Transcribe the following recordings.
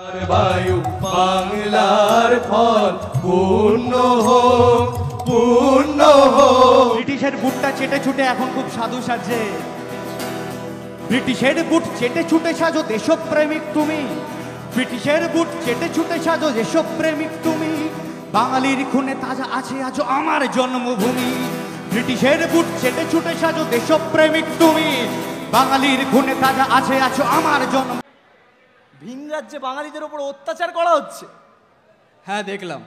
বায়ু বাংলার ফল পূর্ণ হোক, পূর্ণ হোক। ব্রিটিশের বুটটা চেটে ছুটে এখন খুব সাধু সাজে, ব্রিটিশের বুট চেটে ছুটে সাজো দেশপ্রেমিক তুমি, ব্রিটিশের বুট চেটে ছুটে সাজো দেশপ্রেমিক তুমি, বাঙালির খুনে তাজা আছে আজও আমার জন্মভূমি, ব্রিটিশের বুট চেটে ছুটে সাজো দেশপ্রেমিক তুমি, বাঙালির খুনে তাজা আছে আজও আমার জন্ম। ভিন রাজ্যে বাঙালিদের ওপর অত্যাচার করা হচ্ছে। হ্যাঁ দেখলাম।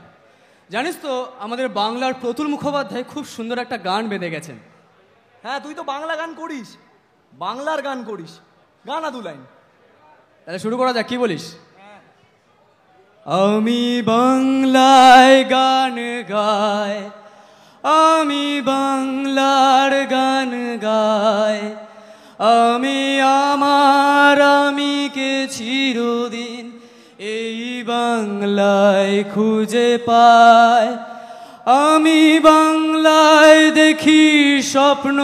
জানিস তো আমাদের বাংলার প্রতুল মুখোপাধ্যায় খুব সুন্দর একটা গান বেঁধে গেছেন। হ্যাঁ, তুই তো বাংলা গান করিস, বাংলার গান করিস, গান আদু লাইন। তাহলে শুরু করা যাক, কি বলিস? আমি বাংলায় গান গাই, আমি বাংলার গান গাই, আমি আমার আমিকে চিরদিন এই বাংলায় খুঁজে পাই, আমি বাংলায় দেখি স্বপ্ন,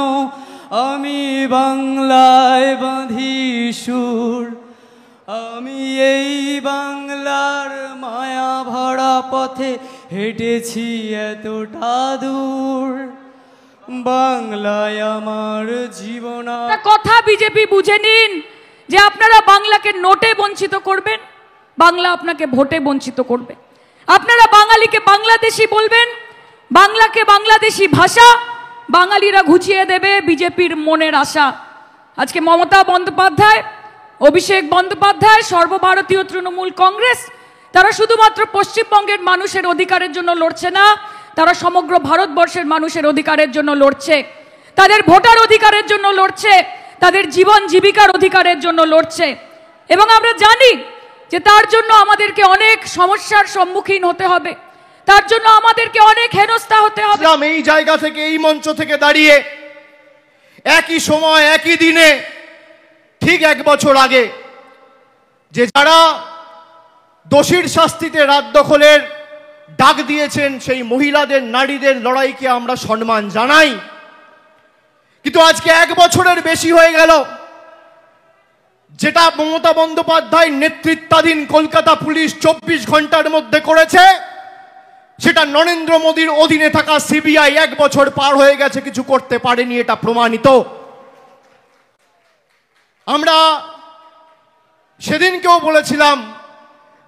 আমি বাংলায় বাঁধি সুর, আমি এই বাংলার মায়া ভরা পথে হেঁটেছি এতটা দূর, বাংলায় আমার জীবন। কথা বিজেপি বুঝে নিন যে আপনারা বাংলাকে নোটে বঞ্চিত করবেন, বাংলা আপনাকে ভোটে বঞ্চিত করবে। আপনারা বাঙালিকে বাংলাদেশি বলবেন, বাংলাকে বাংলাদেশি ভাষা, বাঙালিরা ঘুচিয়ে দেবে বিজেপির মনের আশা। আজকে মমতা বন্দ্যোপাধ্যায়, অভিষেক বন্দ্যোপাধ্যায়, সর্বভারতীয় তৃণমূল কংগ্রেস, তারা শুধুমাত্র পশ্চিমবঙ্গের মানুষের অধিকারের জন্য লড়ছে না, তারা সমগ্র ভারতবর্ষের মানুষের অধিকারের জন্য লড়ছে, তাদের ভোটার অধিকারের জন্য লড়ছে, তাদের জীবন জীবিকার অধিকারের জন্য লড়ছে। এবং আমরা জানি যে তার জন্য আমাদেরকে অনেক সমস্যার সম্মুখীন হতে হবে, তার জন্য আমাদেরকে অনেক হেনস্থা হতে হবে। এই জায়গা থেকে, এই মঞ্চ থেকে দাঁড়িয়ে একই সময় একই দিনে ঠিক 1 বছর আগে যে যারা দোষীর শাস্তিতে রাত দখলের ডাক দিয়েছেন সেই মহিলাদের, নারীদের লড়াইকে আমরা সম্মান জানাই। কিন্তু আজকে 1 বছরের বেশি হয়ে গেল যেটা মমতা বন্দ্যোপাধ্যায় নেতৃত্বাধীন কলকাতা পুলিশ 24 ঘন্টার মধ্যে করেছে, সেটা নরেন্দ্র মোদীর অধীনে থাকা সিবিআই 1 বছর পার হয়ে গেছে কিছু করতে পারেনি, এটা প্রমাণিত। আমরা সেদিনকেও বলেছিলাম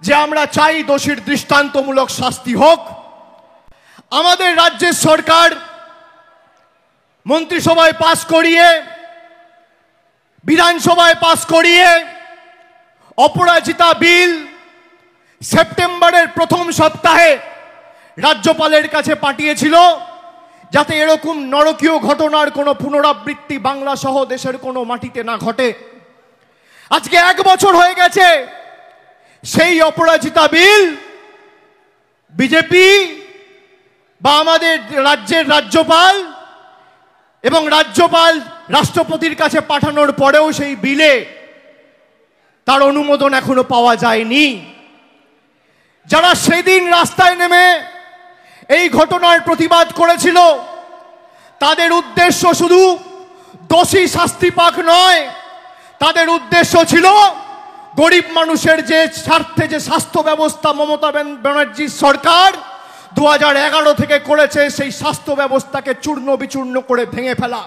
যে আমরা চাই দোষীর দৃষ্টান্তমূলক শাস্তি হোক। আমাদের রাজ্যের সরকার মন্ত্রিসভায় পাস করিয়ে, বিধানসভায় পাস করিয়ে অপরাজিতা বিল সেপ্টেম্বরের প্রথম সপ্তাহে রাজ্যপালের কাছে পাঠিয়েছিল, যাতে এরকম নরকীয় ঘটনার কোনো পুনরাবৃত্তি বাংলা সহ দেশের কোনো মাটিতে না ঘটে। আজকে 1 বছর হয়ে গেছে, সেই অপরাজিতা বিল বিজেপি বা আমাদের রাজ্যের রাজ্যপাল এবং রাজ্যপাল রাষ্ট্রপতির কাছে পাঠানোর পরেও সেই বিলে তার অনুমোদন এখনো পাওয়া যায়নি। যারা সেদিন রাস্তায় নেমে এই ঘটনার প্রতিবাদ করেছিল, তাদের উদ্দেশ্য শুধু দোষী শাস্তি পাক নয়, তাদের উদ্দেশ্য ছিল গরিব মানুষের যে স্বার্থে যে স্বাস্থ্য ব্যবস্থা মমতা ব্যানার্জির সরকার 2011 থেকে করেছে, সেই স্বাস্থ্য ব্যবস্থাকে চূর্ণ বিচূর্ণ করে ভেঙে ফেলা।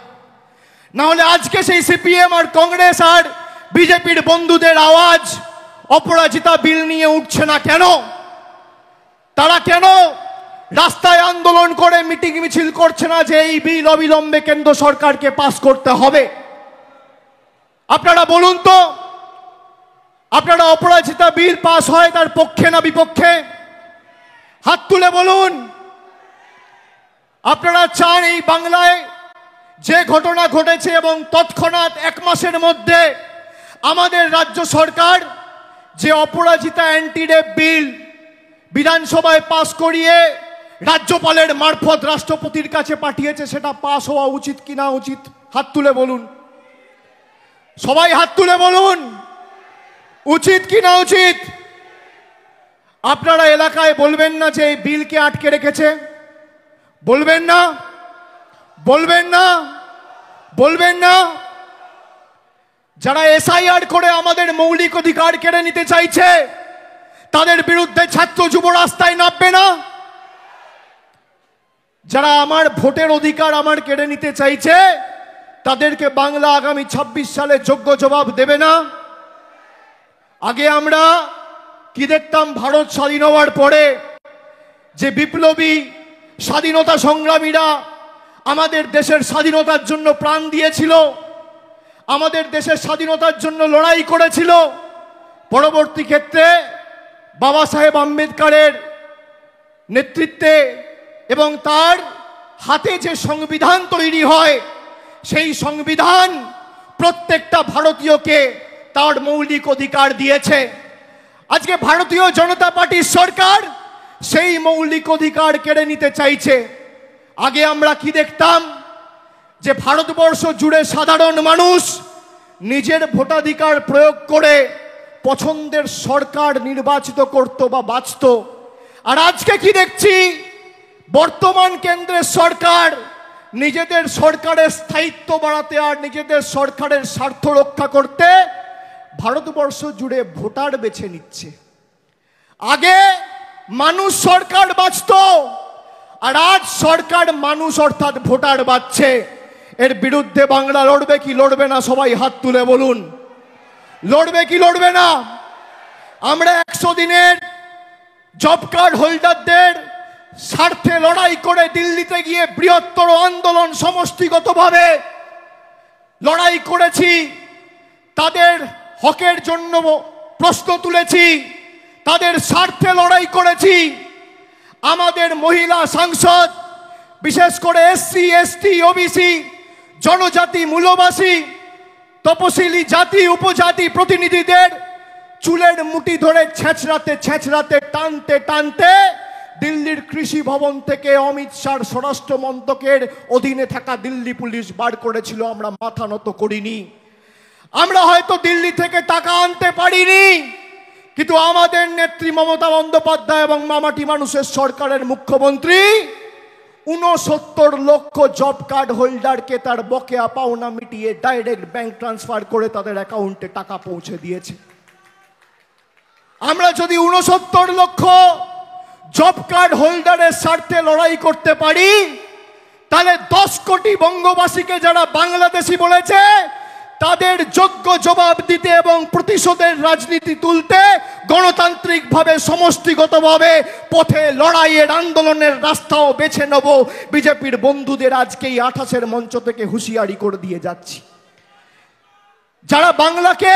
না হলে আজকে সেই সিপিএম আর কংগ্রেস আর বিজেপির বন্ধুদের আওয়াজ অপরাজিতা বিল নিয়ে উঠছে না কেন? তারা কেন রাস্তায় আন্দোলন করে মিটিং মিছিল করছে না যে এই বিল অবিলম্বে কেন্দ্র সরকারকে পাস করতে হবে? আপনারা বলুন তো, আপনারা অপরাজিতা বিল পাস হয় তার পক্ষে না বিপক্ষে? হাত তুলে বলুন। আপনারা চান এই বাংলায় যে ঘটনা ঘটেছে এবং তৎক্ষণাৎ 1 মাসের মধ্যে আমাদের রাজ্য সরকার যে অপরাজিতা অ্যান্টি রেপ বিল বিধানসভায় পাস করিয়ে রাজ্যপালের মারফত রাষ্ট্রপতির কাছে পাঠিয়েছে, সেটা পাস হওয়া উচিত কি না উচিত? হাত তুলে বলুন, সবাই হাত তুলে বলুন, উচিত কি না উচিত? আপনারা এলাকায় বলবেন না যে এই বিলকে আটকে রেখেছে? বলবেন না? বলবেন না? বলবেন না? যারা এসআইআর করে আমাদের মৌলিক অধিকার কেড়ে নিতে চাইছে, তাদের বিরুদ্ধে ছাত্র যুব রাস্তায় নামবে না? যারা আমার ভোটের অধিকার আমার কেড়ে নিতে চাইছে তাদেরকে বাংলা আগামী 26 সালে যোগ্য জবাব দেবে না? আগে আমরা কি দেখতাম, ভারত স্বাধীন হওয়ার পরে যে বিপ্লবী স্বাধীনতা সংগ্রামীরা আমাদের দেশের স্বাধীনতার জন্য প্রাণ দিয়েছিল, আমাদের দেশের স্বাধীনতার জন্য লড়াই করেছিল, পরবর্তী ক্ষেত্রে বাবা সাহেব আম্বেদকরের নেতৃত্বে এবং তার হাতে যে সংবিধান তৈরি হয় সেই সংবিধান প্রত্যেকটা ভারতীয়কে তার মৌলিক অধিকার দিয়েছে। আজকে ভারতীয় জনতা পার্টির সরকার সেই মৌলিক অধিকার কেড়ে নিতে চাইছে। আগে আমরা কি দেখতাম যে ভারতবর্ষ জুড়ে সাধারণ মানুষ নিজের ভোটাধিকার প্রয়োগ করে পছন্দের সরকার নির্বাচিত করত বা বাঁচত। আর আজকে কি দেখছি, বর্তমান কেন্দ্রের সরকার নিজেদের সরকারের স্থায়িত্ব বাড়াতে আর নিজেদের সরকারের স্বার্থ রক্ষা করতে ভারতবর্ষ জুড়ে ভোটার বেছে নিচ্ছে। আগে মানুষ সরকার বাঁচত, আর আজ সরকার মানুষ অর্থাৎ ভোটার বাঁচছে। এর বিরুদ্ধে বাংলা লড়বে কি লড়বে না? সবাই হাত তুলে বলুন, লড়বে কি লড়বে না? আমরা 100 দিনের জব কার্ড হোল্ডারদের স্বার্থে লড়াই করে দিল্লিতে গিয়ে বৃহত্তর আন্দোলন সমষ্টিগতভাবে লড়াই করেছি, তাদের হকের জন্য প্রশ্ন তুলেছি, তাদের স্বার্থে লড়াই করেছি। আমাদের মহিলা সাংসদ, বিশেষ করে এসসি এসটি ওবিসি জনজাতি মূলবাসী তপশিলি জাতি উপজাতি প্রতিনিধিদের চুলের মুঠি ধরে ছেঁচড়াতে টানতে টানতে দিল্লির কৃষি ভবন থেকে অমিত শাহর স্বরাষ্ট্র মন্ত্রকের অধীনে থাকা দিল্লি পুলিশ বার করেছিল। আমরা মাথা নত করিনি। আমরা হয়তো দিল্লি থেকে টাকা আনতে পারিনি, কিন্তু আমাদের নেত্রী মমতা বন্দ্যোপাধ্যায় এবং মামাটি মানুষের সরকারের মুখ্যমন্ত্রী 69 লক্ষ জব কার্ড হোল্ডারকে তার বকেয়া পাওনা মিটিয়ে ডাইরেক্ট ব্যাংক ট্রান্সফার করে তাদের অ্যাকাউন্টে টাকা পৌঁছে দিয়েছে। আমরা যদি 69 লক্ষ জব কার্ড হোল্ডারের স্বার্থে লড়াই করতে পারি, তাহলে 10 কোটি বঙ্গবাসীকে যারা বাংলাদেশি বলেছে তাদের যোগ্য জবাব দিতে এবং প্রতিশোধের রাজনীতি তুলতে গণতান্ত্রিকভাবে সমষ্টিগতভাবে পথে লড়াইয়ের আন্দোলনের রাস্তাও বেছে নেব। বিজেপির বন্ধুদের আজকেই 28-এর মঞ্চ থেকে হুঁশিয়ারি করে দিয়ে যাচ্ছি, যারা বাংলাকে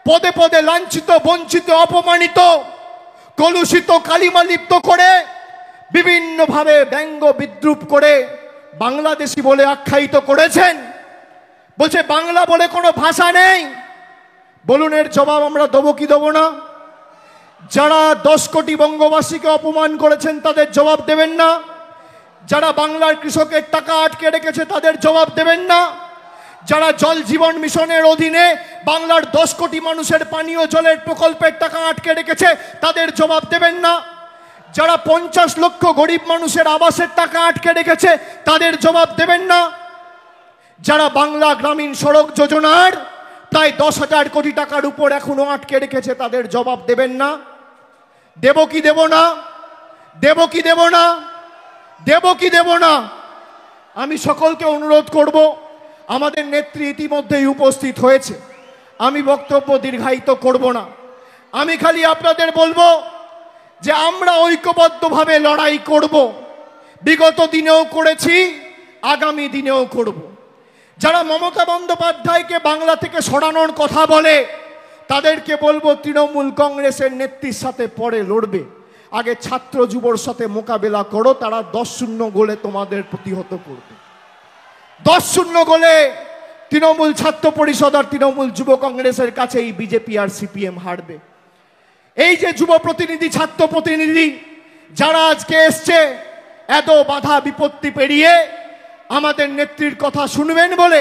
পদে পদে লাঞ্ছিত বঞ্চিত অপমানিত কলুষিত কালিমালিপ্ত করে বিভিন্নভাবে ব্যঙ্গ বিদ্রুপ করে বাংলাদেশি বলে আখ্যায়িত করেছেন, বলছে বাংলা বলে কোনো ভাষা নেই। বলুন এর জবাব আমরা দেবো কি দেবো না? যারা 10 কোটি বঙ্গবাসীকে অপমান করেছেন তাদের জবাব দেবেন না? যারা বাংলার কৃষকের টাকা আটকে রেখেছে তাদের জবাব দেবেন না? যারা জল জীবন মিশনের অধীনে বাংলার 10 কোটি মানুষের পানীয় জলের প্রকল্পের টাকা আটকে রেখেছে তাদের জবাব দেবেন না? যারা 50 লক্ষ গরিব মানুষের আবাসের টাকা আটকে রেখেছে তাদের জবাব দেবেন না? যারা বাংলা গ্রামীণ সড়ক যোজনার প্রায় 10,000 কোটি টাকার উপর এখনো আটকে রেখেছে তাদের জবাব দেবেন না? দেব কি দেব না? দেব কি দেব না? দেব কি দেব না? আমি সকলকে অনুরোধ করব, আমাদের নেত্রী ইতিমধ্যেই উপস্থিত হয়েছে, আমি বক্তব্য দীর্ঘায়িত করব না। আমি খালি আপনাদের বলবো যে আমরা ঐক্যবদ্ধভাবে লড়াই করব, বিগত দিনেও করেছি, আগামী দিনেও করব। যারা মমতা বন্দ্যোপাধ্যায়কে বাংলা থেকে সরানোর কথা বলে তাদেরকে বলবো তৃণমূল কংগ্রেসের নেত্রীর সাথে পরে লড়বে, আগে ছাত্র যুবর সাথে মোকাবেলা করো, তারা 10-0 গোলে তোমাদের প্রতিহত করবে। 10-0 গোলে তৃণমূল ছাত্র পরিষদ আর তৃণমূল যুব কংগ্রেসের কাছে এই বিজেপি আর সিপিএম হারবে। এই যে যুব প্রতিনিধি ছাত্র প্রতিনিধি যারা আজকে এসছে এত বাধা বিপত্তি পেরিয়ে আমাদের নেত্রীর কথা শুনবেন বলে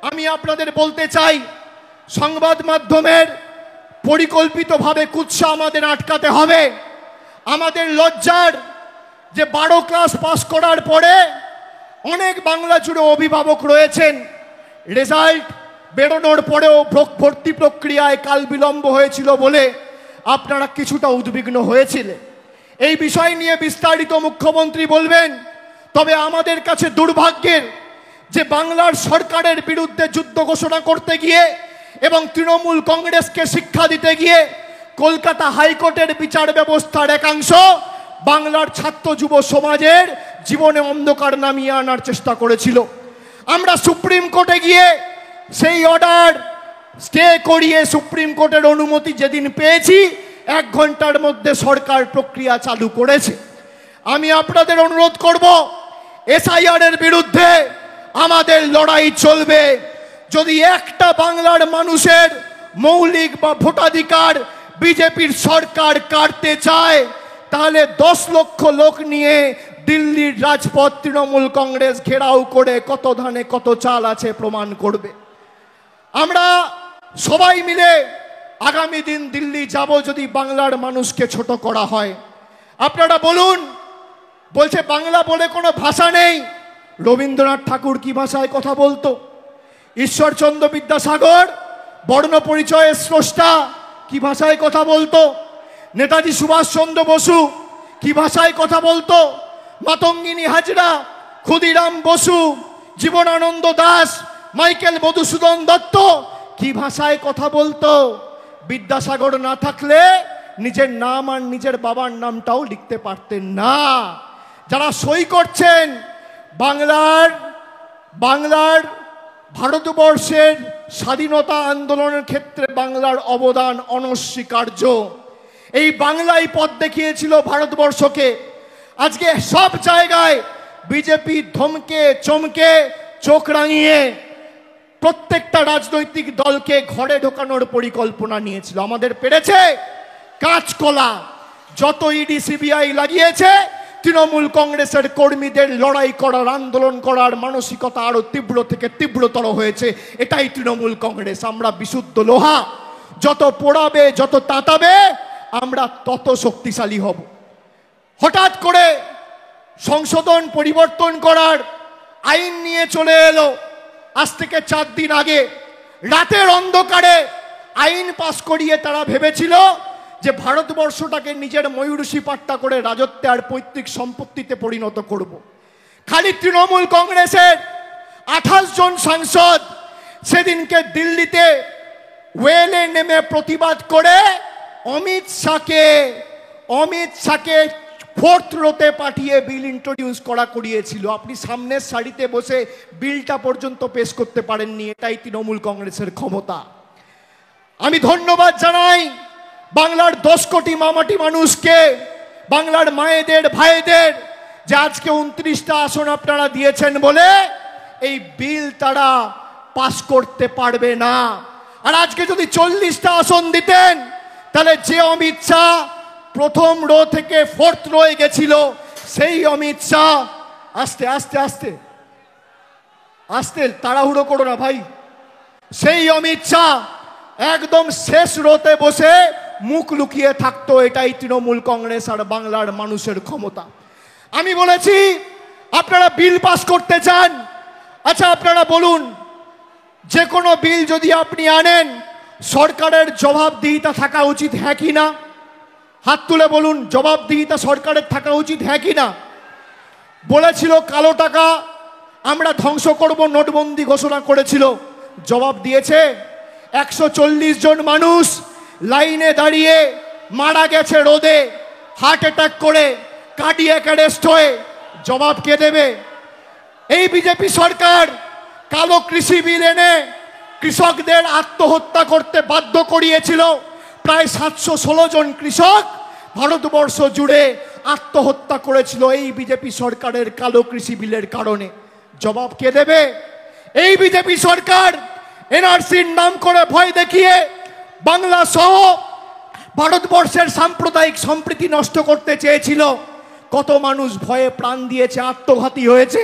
আমি আপনাদের বলতে চাই, সংবাদ মাধ্যমের পরিকল্পিতভাবে কুৎসা আমাদের আটকাতে হবে। আমাদের লজ্জার যে 12 ক্লাস পাস করার পরে অনেক বাংলা জুড়ে অভিভাবক রয়েছেন, রেজাল্ট বেরোনোর পরেও ভর্তি প্রক্রিয়ায় কাল বিলম্ব হয়েছিল বলে আপনারা কিছুটা উদ্বিগ্ন হয়েছিলেন। এই বিষয় নিয়ে বিস্তারিত মুখ্যমন্ত্রী বলবেন। তবে আমাদের কাছে দুর্ভাগ্যের যে বাংলার সরকারের বিরুদ্ধে যুদ্ধ ঘোষণা করতে গিয়ে এবং তৃণমূল কংগ্রেসকে শিক্ষা দিতে গিয়ে কলকাতা হাইকোর্টের বিচার ব্যবস্থার একাংশ বাংলার ছাত্র যুব সমাজের জীবনে অন্ধকার নামিয়ে আনার চেষ্টা করেছিল। আমরা সুপ্রিম কোর্টে গিয়ে সেই অর্ডার স্টে করিয়ে সুপ্রিম কোর্টের অনুমতি যেদিন পেয়েছি 1 ঘন্টার মধ্যে সরকার প্রক্রিয়া চালু করেছে। আমি আপনাদের অনুরোধ করব, এসআইআর এর বিরুদ্ধে আমাদের লড়াই চলবে। যদি একটা বাংলার মানুষের মৌলিক বা ভোটাধিকার বিজেপির সরকার কাটতে চায়, তাহলে 10 লক্ষ লোক নিয়ে দিল্লির রাজপথ তৃণমূল কংগ্রেস ঘেরাও করে কত ধানে কত চাল আছে প্রমাণ করবে। আমরা সবাই মিলে আগামী দিন দিল্লি যাব যদি বাংলার মানুষকে ছোট করা হয়। আপনারা বলুন, বলছে বাংলা বলে কোনো ভাষা নেই। রবীন্দ্রনাথ ঠাকুর কি ভাষায় কথা বলতো? ঈশ্বরচন্দ্র বিদ্যাসাগর বর্ণ পরিচয়ের স্রষ্টা কি ভাষায় কথা বলতো? নেতাজি সুভাষচন্দ্র বসু কি ভাষায় কথা বলতো? মাতঙ্গিনী হাজরা, ক্ষুদিরাম বসু, জীবনানন্দ দাস, মাইকেল মধুসূদন দত্ত কি ভাষায় কথা বলতো? বিদ্যাসাগর না থাকলে নিজের নাম আর নিজের বাবার নামটাও লিখতে পারতেন না। যারা সই করছেন বাংলার ভারতবর্ষের স্বাধীনতা আন্দোলনের ক্ষেত্রে বাংলার অবদান অনস্বীকার্য। এই বাংলাই পথ দেখিয়েছিল ভারতবর্ষকে। আজকে সব জায়গায় বিজেপি ধমকে চমকে চোখ রাঙিয়ে প্রত্যেকটা রাজনৈতিক দলকে ঘরে ঢোকানোর পরিকল্পনা নিয়েছিল। আমাদের পেরেছে কাঁচকলা। যত ইডি সিবিআই লাগিয়েছে, তৃণমূল কংগ্রেসের কর্মীদের লড়াই করার, আন্দোলন করার মানসিকতা আরো তীব্র থেকে তীব্রতর হয়েছে। এটাই তৃণমূল কংগ্রেস। আমরা বিশুদ্ধ লোহা, যত পোড়াবে যত তাতাবে আমরা তত শক্তিশালী হব। হঠাৎ করে সংশোধন পরিবর্তন করার আইন নিয়ে চলে এলো। আজ থেকে 4 দিন আগে রাতের অন্ধকারে আইন পাস করিয়ে তারা ভেবেছিল যে ভারতবর্ষটাকে নিজের ময়ূরসী পাট্টা করে রাজত্বে আর পৈতৃক সম্পত্তিতে পরিণত করব। খালি তৃণমূল কংগ্রেসের 28 জন সাংসদ সেদিনকে দিল্লিতে ওয়েলে নেমে প্রতিবাদ করে অমিত শাহকে 4th রোতে পাঠিয়ে বিল ইন্ট্রোডিউস করিয়েছিল। আপনি সামনের সারিতে বসে বিলটা পর্যন্ত পেশ করতে পারেননি। এটাই তৃণমূল কংগ্রেসের ক্ষমতা। আমি ধন্যবাদ জানাই বাংলার 10 কোটি মামাটি মানুষকে, বাংলার মায়েদের ভাইদের, যে আজকে 29টা আসন আপনারা দিয়েছেন বলে এই বিল তারা পাস করতে পারবে না। আর আজকে যদি 40টা আসন দিতেন, তাহলে যে অমিত শাহ প্রথম রো থেকে 4th রোয়ে গেছিল, সেই অমিত শাহ আস্তে আস্তে আস্তে আস্তে তাড়াহুড়ো করো না ভাই, সেই অমিত শাহ একদম শেষ রোতে বসে মুখ লুকিয়ে থাকতো। এটাই তৃণমূল কংগ্রেস আর বাংলার মানুষের ক্ষমতা। আমি বলেছি আপনারা বিল পাস করতে চান, আচ্ছা আপনারা বলুন, যে কোনো বিল যদি আপনি আনেন সরকারের জবাবদিহিতা থাকা উচিত, হ্যাঁ কি না? হাত তুলে বলুন, জবাবদিহিতা সরকারের থাকা উচিত, হ্যাঁ কি না? বলেছিল কালো টাকা আমরা ধ্বংস করব, নোটবন্দি ঘোষণা করেছিল, জবাব দিয়েছে? 140 জন মানুষ লাইনে দাঁড়িয়ে মারা গেছে রোদে, হার্ট অ্যাটাক করে, কার্ডিয়াক অ্যারেস্ট হয়ে, জবাব কে দেবে? এই বিজেপি সরকার কালো কৃষি বিল এনে কৃষকদের আত্মহত্যা করতে বাধ্য করিয়েছিল। প্রায় 716 জন কৃষক ভারতবর্ষ জুড়ে আত্মহত্যা করেছিল এই বিজেপি সরকারের কালো কৃষি বিলের কারণে। জবাব কে দেবে? এই বিজেপি সরকার এনআরসির নাম করে ভয় দেখিয়ে বাংলা সহ ভারতবর্ষের সাম্প্রদায়িক সম্প্রীতি নষ্ট করতে চেয়েছিল। কত মানুষ ভয়ে প্রাণ দিয়েছে, আত্মঘাতী হয়েছে,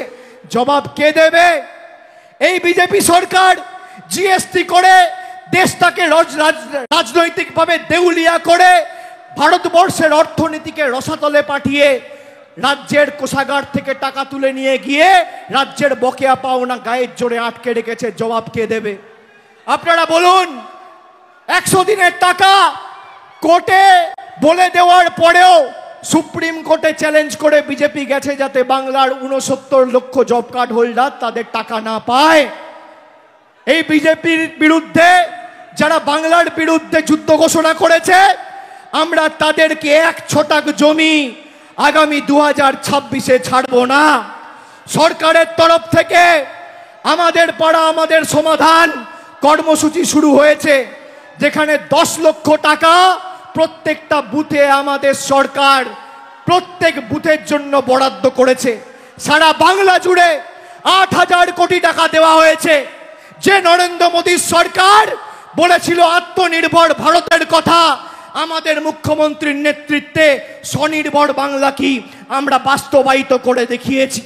জবাব কে দেবে? এই বিজেপি সরকার জিএসটি করে দেশটাকে রাজনৈতিকভাবে দেউলিয়া করে ভারতবর্ষের অর্থনীতিকে রসাতলে পাঠিয়ে রাজ্যের কোষাগার থেকে টাকা তুলে নিয়ে গিয়ে রাজ্যের বকেয়া পাওনা গায়ের জোরে আটকে রেখেছে। জবাব কে দেবে? আপনারা বলুন, 100 দিনের টাকা কোর্টে বলে দেওয়ার পরেও সুপ্রিম কোর্টে চ্যালেঞ্জ করে বিজেপি গেছে যাতে বাংলার 69 লক্ষ জব কার্ড হোল্ডার তাদের টাকা না পায়। এই বিজেপির বিরুদ্ধে যারা বাংলার বিরুদ্ধে যুদ্ধ ঘোষণা করেছে, আমরা তাদেরকে 1 ছটাক জমি আগামী 2026-এ ছাড়ব না। সরকারের তরফ থেকে আমাদের পাড়া আমাদের সমাধান কর্মসূচি শুরু হয়েছে, যেখানে 10 লক্ষ টাকা প্রত্যেকটা বুথে আমাদের সরকার প্রত্যেক বুথের জন্য বরাদ্দ করেছে। সারা বাংলা জুড়ে 8,000 কোটি টাকা দেওয়া হয়েছে। যে নরেন্দ্র মোদীর সরকার বলেছিল আত্মনির্ভর ভারতের কথা, আমাদের মুখ্যমন্ত্রীর নেতৃত্বে স্বনির্ভর বাংলা কি আমরা বাস্তবায়িত করে দেখিয়েছি।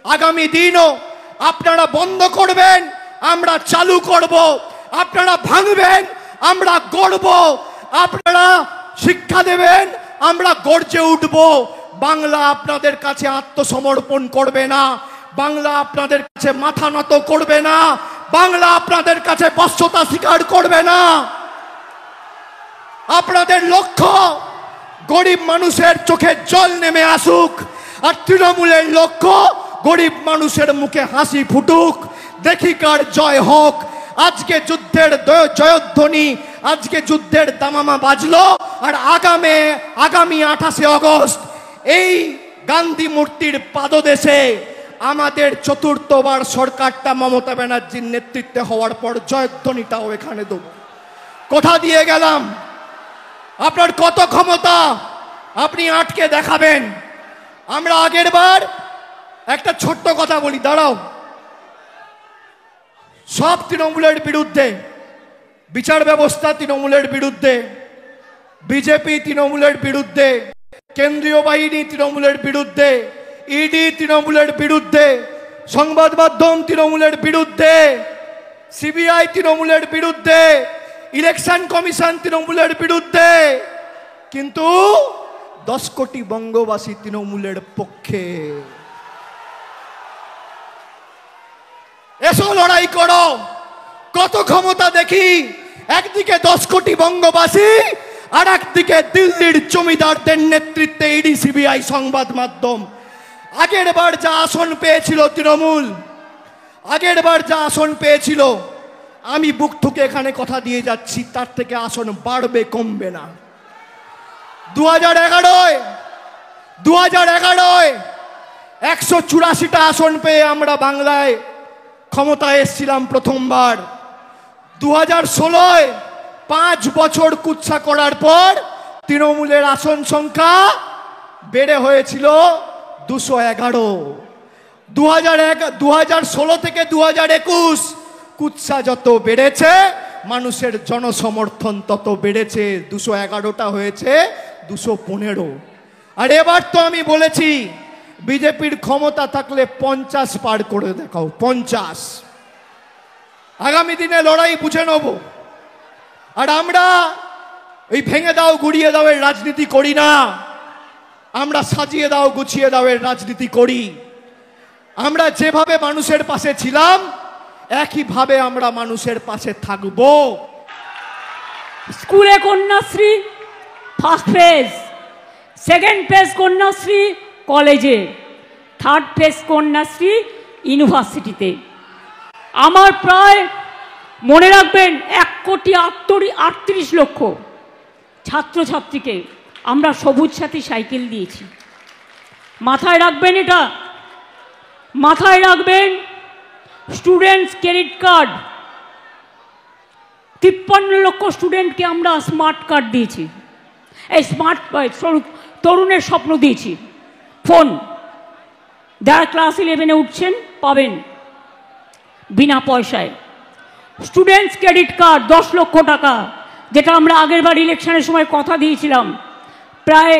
আগামী দিনও আপনারা বন্ধ করবেন, আমরা চালু করব। আপনারা ভাঙবেন, আমরা গড়ব। আপনারা শিক্ষা দেবেন, আমরা গর্জে উঠব। বাংলা আপনাদের কাছে আত্মসমর্পণ করবে না, বাংলা আপনাদের কাছে মাথা নত করবে না, বাংলা আপনাদের কাছে বশ্যতা স্বীকার করবে না। আপনাদের লক্ষ্য গরিব মানুষের চোখে জল নেমে আসুক, আর তৃণমূলের লক্ষ্য গরিব মানুষের মুখে হাসি ফুটুক। দেখি কার জয় হোক। আজকে যুদ্ধের জয়ধ্বনি, আজকে যুদ্ধের দামামা বাজলো, আর আগামী 28শে আগস্ট এই গান্ধী মূর্তির পাদদেশে আমাদের চতুর্থবার সরকারটা মমতা ব্যানার্জির নেতৃত্বে হওয়ার পর জয়ধ্বনিটাও এখানে দেব। কোথা দিয়ে গেলাম? আপনার কত ক্ষমতা আপনি আটকে দেখাবেন? আমরা আগের বার একটা ছোট্ট কথা বলি, দাঁড়াও। সব তৃণমূলের বিরুদ্ধে, বিচার ব্যবস্থা তৃণমূলের বিরুদ্ধে, বিজেপি তৃণমূলের বিরুদ্ধে, কেন্দ্রীয় বাহিনী তৃণমূলের বিরুদ্ধে, ইডি তৃণমূলের বিরুদ্ধে, সংবাদ মাধ্যম তৃণমূলের বিরুদ্ধে, সিবিআই তৃণমূলের বিরুদ্ধে, ইলেকশন কমিশন তৃণমূলের বিরুদ্ধে, কিন্তু 10 কোটি বঙ্গবাসী তৃণমূলের পক্ষে। এসো লড়াই করো, কত ক্ষমতা দেখি। একদিকে 10 কোটি বঙ্গবাসী, আর একদিকে দিল্লির জমিদারদের নেতৃত্বে ইডি সিবিআই সংবাদ মাধ্যম। আগের বার যা আসন পেয়েছিল তৃণমূল, আগের বার যা আসন পেয়েছিল, আমি বুক ঠুকে এখানে কথা দিয়ে যাচ্ছি, তার থেকে আসন বাড়বে, কমবে না। 2011-য় 184টা আসন পেয়ে আমরা বাংলায় ক্ষমতায় এসেছিলাম প্রথমবার। 2016-য় 5 বছর কুৎসা করার পর তৃণমূলের আসন সংখ্যা বেড়ে হয়েছিল 211। 2016 থেকে 2021 কুৎসা যত বেড়েছে, মানুষের জনসমর্থন তত বেড়েছে। 211টা হয়েছে 215। আর এবার তো আমি বলেছি, বিজেপির ক্ষমতা থাকলে 50 পার করে দেখাও, 50। আগামী দিনে লড়াই বুঝে নেব। আর আমরা ওই ভেঙে দাও গুড়িয়ে দাও এর রাজনীতি করি না, আমরা সাজিয়ে দাও গুছিয়ে দাও এর রাজনীতি করি। আমরা যেভাবে মানুষের পাশে ছিলাম, একইভাবে আমরা মানুষের পাশে থাকব। স্কুলে Kanyashree first phase, second phase Kanyashree কলেজে, থার্ড ফেজ কন্যাশ্রী ইউনিভার্সিটিতে। আমার প্রায় মনে রাখবেন 1,38 লক্ষ ছাত্রছাত্রীকে আমরা সবুজ সাথী সাইকেল দিয়েছি। মাথায় রাখবেন, এটা মাথায় রাখবেন। স্টুডেন্টস ক্রেডিট কার্ড 53 লক্ষ স্টুডেন্টকে আমরা স্মার্ট কার্ড দিয়েছি। এই স্মার্ট তরুণের স্বপ্ন দিয়েছি। ফোন যারা ক্লাস 11-এ উঠছেন পাবেন বিনা পয়সায়। স্টুডেন্টস ক্রেডিট কার্ড 10 লক্ষ টাকা, যেটা আমরা আগের বার ইলেকশনের সময় কথা দিয়েছিলাম। প্রায়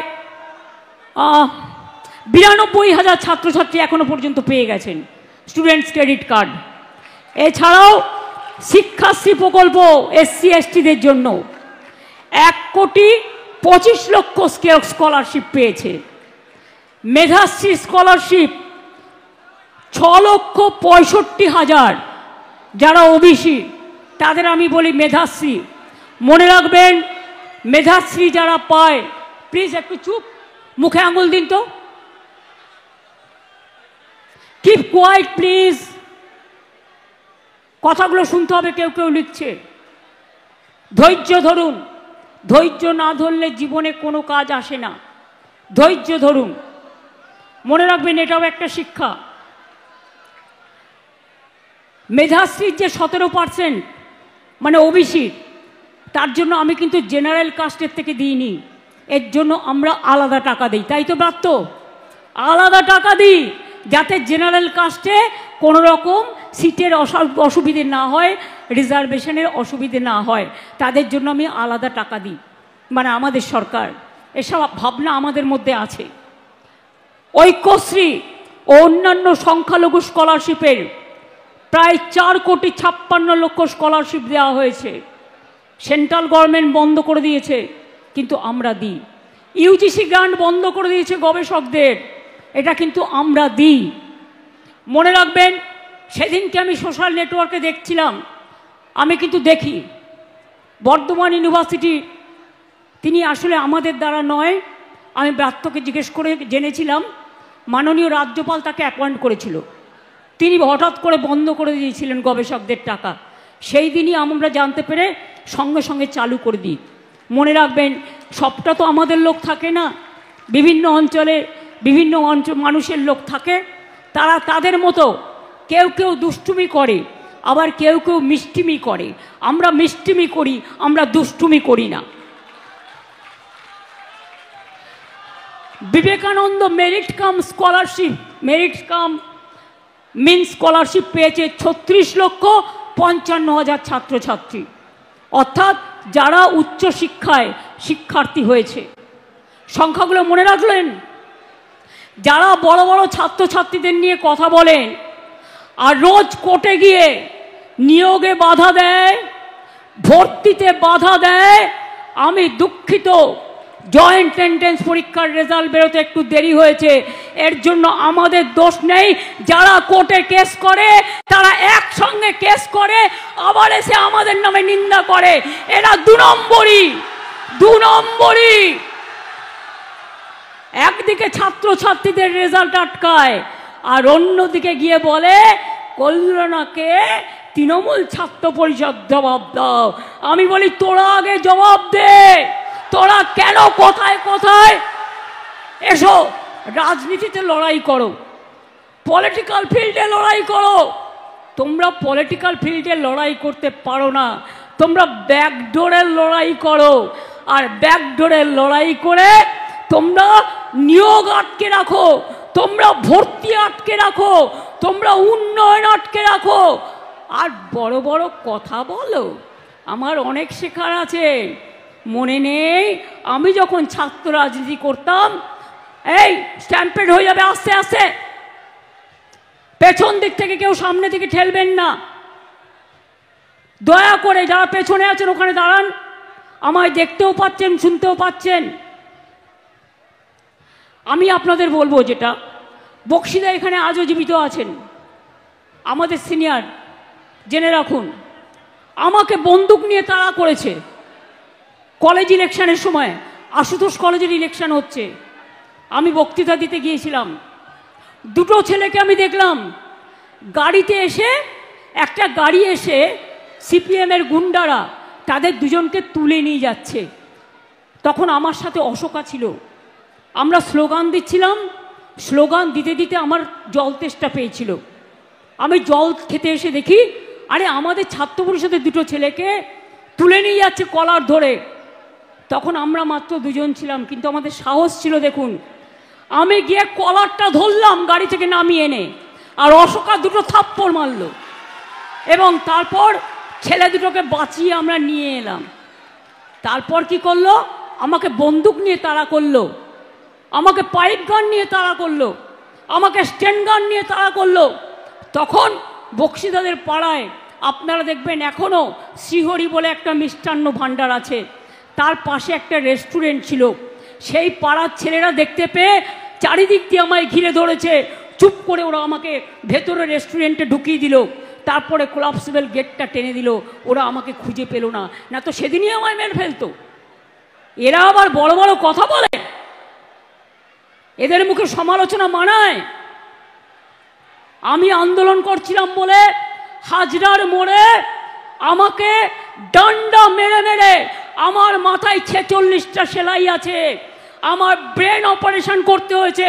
92,000 ছাত্রছাত্রী এখনো পর্যন্ত পেয়ে গেছেন স্টুডেন্টস ক্রেডিট কার্ড। এছাড়াও শিক্ষাশ্রী প্রকল্প SC STদের জন্য 1,25 লক্ষ স্কলারশিপ পেয়েছে। মেধাশ্রী স্কলারশিপ 6,65,000 যারা ওবিসি তাদের আমি বলি মেধাশ্রী। মনে রাখবেন মেধাশ্রী যারা পায়, প্লিজ একটু চুপ, মুখে আঙুল দিন তো, কিপ কোয়াইট প্লিজ, কথাগুলো শুনতে হবে। কেউ কেউ লিখছে, ধৈর্য ধরুন, ধৈর্য না ধরলে জীবনে কোনো কাজ আসে না, ধৈর্য ধরুন, মনে রাখবেন এটাও একটা শিক্ষা। মেধাশ্রীর যে 17% মানে ওবিসি, তার জন্য আমি কিন্তু জেনারেল কাস্টের থেকে দিইনি, এর জন্য আমরা আলাদা টাকা দিই, তাই তো ব্রাত্য, আলাদা টাকা দিই যাতে জেনারেল কাস্টে কোনো রকম সিটের অসুবিধে না হয়, রিজার্ভেশনের অসুবিধে না হয়, তাদের জন্য আমি আলাদা টাকা দিই, মানে আমাদের সরকার এসব ভাবনা আমাদের মধ্যে আছে। ঐক্যশ্রী ও অন্যান্য সংখ্যালঘু স্কলারশিপের প্রায় 4,56,00,000 স্কলারশিপ দেওয়া হয়েছে, সেন্ট্রাল গভর্নমেন্ট বন্ধ করে দিয়েছে, কিন্তু আমরা দিই। ইউজিসি গ্রান্ট বন্ধ করে দিয়েছে গবেষকদের, এটা কিন্তু আমরা দিই। মনে রাখবেন, সেদিনকে আমি সোশ্যাল নেটওয়ার্কে দেখছিলাম, আমি কিন্তু দেখি বর্ধমান ইউনিভার্সিটি, তিনি আসলে আমাদের দ্বারা নয়, আমি ব্রাত্যকে জিজ্ঞেস করে জেনেছিলাম, মাননীয় রাজ্যপাল তাকে অ্যাপয়েন্ট করেছিল, তিনি হঠাৎ করে বন্ধ করে দিয়েছিলেন গবেষকদের টাকা, সেই দিনই আমরা জানতে পেরে সঙ্গে সঙ্গে চালু করে দিই। মনে রাখবেন, সবটা তো আমাদের লোক থাকে না, বিভিন্ন অঞ্চলে বিভিন্ন মানুষের লোক থাকে, তারা তাদের মতো কেউ কেউ দুষ্টুমি করে, আবার কেউ কেউ মিষ্টিমি করে। আমরা মিষ্টিমি করি, আমরা দুষ্টুমি করি না। Vivekananda merit cum scholarship, merit cum mean scholarship পেয়েছে 36,55,000 ছাত্রছাত্রী, অর্থাৎ যারা উচ্চশিক্ষায় শিক্ষার্থী হয়েছে। সংখ্যাগুলো মনে রাখলেন? যারা বড় বড় ছাত্রছাত্রীদের নিয়ে কথা বলেন আর রোজ কোর্টে গিয়ে নিয়োগে বাধা দেয়, ভর্তিতে বাধা দেয়, আমি দুঃখিত, জয়েন্ট এন্ট্রেন্স পরীক্ষার রেজাল্ট বেরোতে একটু দেরি হয়েছে, এর জন্য আমাদের দোষ নেই। যারা কোর্টে কেস করে তারা একসঙ্গে কেস করে আবার এসে আমাদের নামে নিন্দা করে, এরা 2 নম্বরই। একদিকে ছাত্রছাত্রীদের রেজাল্ট আটকায় আর অন্যদিকে গিয়ে বলে কল্যাণকে তৃণমূল ছাত্র পরিষদ জবাব দাও। আমি বলি, তোরা আগে জবাব দে, তোরা কেন কোথায় কোথায় এসো, রাজনীতিতে লড়াই করো, পলিটিক্যাল ফিল্ডে লড়াই করো। তোমরা পলিটিক্যাল ফিল্ডে লড়াই করতে পারো না, তোমরা ব্যাকডোরের লড়াই করো, আর ব্যাকডোরের লড়াই করে তোমরা নিয়োগ আটকে রাখো, তোমরা ভর্তি আটকে রাখো, তোমরা উন্নয়ন আটকে রাখো, আর বড় বড় কথা বলো। আমার অনেক শেখার আছে। মনে নেই আমি যখন ছাত্র রাজনীতি করতাম, এই স্ট্যাম্পেড হয়ে যাবে আস্তে আস্তে, পেছন দিক থেকে কেউ সামনে দিকে ঠেলবেন না, দয়া করে যারা পেছনে আছেন ওখানে দাঁড়ান, আমায় দেখতেও পাচ্ছেন, শুনতেও পাচ্ছেন। আমি আপনাদের বলবো, যেটা বক্সিদা এখানে আজও জীবিত আছেন, আমাদের সিনিয়র, জেনে রাখুন, আমাকে বন্দুক নিয়ে তাড়া করেছে কলেজ ইলেকশনের সময়। আশুতোষ কলেজের ইলেকশন হচ্ছে, আমি বক্তৃতা দিতে গিয়েছিলাম, 2টো ছেলেকে আমি দেখলাম গাড়িতে এসে, একটা গাড়ি এসে সিপিএমের গুন্ডারা তাদের 2জনকে তুলে নিয়ে যাচ্ছে। তখন আমার সাথে অশোকা ছিল, আমরা স্লোগান দিচ্ছিলাম, স্লোগান দিতে দিতে আমার জল তেষ্টা পেয়েছিল। আমি জল খেতে এসে দেখি, আরে আমাদের ছাত্র পরিষদের 2টো ছেলেকে তুলে নিয়ে যাচ্ছে কলার ধরে। তখন আমরা মাত্র 2জন ছিলাম, কিন্তু আমাদের সাহস ছিল দেখুন। আমি গিয়ে কলারটা ধরলাম গাড়ি থেকে নামিয়ে এনে, আর অশোকা 2টো থাপ্পড় মারল, এবং তারপর ছেলে 2টোকে বাঁচিয়ে আমরা নিয়ে এলাম। তারপর কি করলো? আমাকে বন্দুক নিয়ে তাড়া করলো, আমাকে পাইপ গান নিয়ে তাড়া করলো, আমাকে স্ট্যান্ড গান নিয়ে তাড়া করলো। তখন বক্সিদাদের পাড়ায় আপনারা দেখবেন এখনও শ্রীহরি বলে একটা মিষ্টান্ন ভাণ্ডার আছে, তার পাশে একটা রেস্টুরেন্ট ছিল। সেই পাড়ার ছেলেরা দেখতে পেয়ে চারিদিক দিয়ে আমায় ঘিরে ধরেছে, চুপ করে ওরা আমাকে ভেতরে রেস্টুরেন্টে ঢুকিয়ে দিল, তারপরে কোলাপসিবল গেটটা টেনে দিল, ওরা আমাকে খুঁজে পেল না, না তো সেদিনই আমায় মেরে ফেলতো। এরা আবার বড় বড় কথা বলে, এদের মুখে সমালোচনা মানায়। আমি আন্দোলন করছিলাম বলে হাজরার মোড়ে আমাকে ডান্ডা মেরে মেরে, আমার মাথায় 46টা সেলাই আছে, আমার ব্রেন অপারেশন করতে হয়েছে,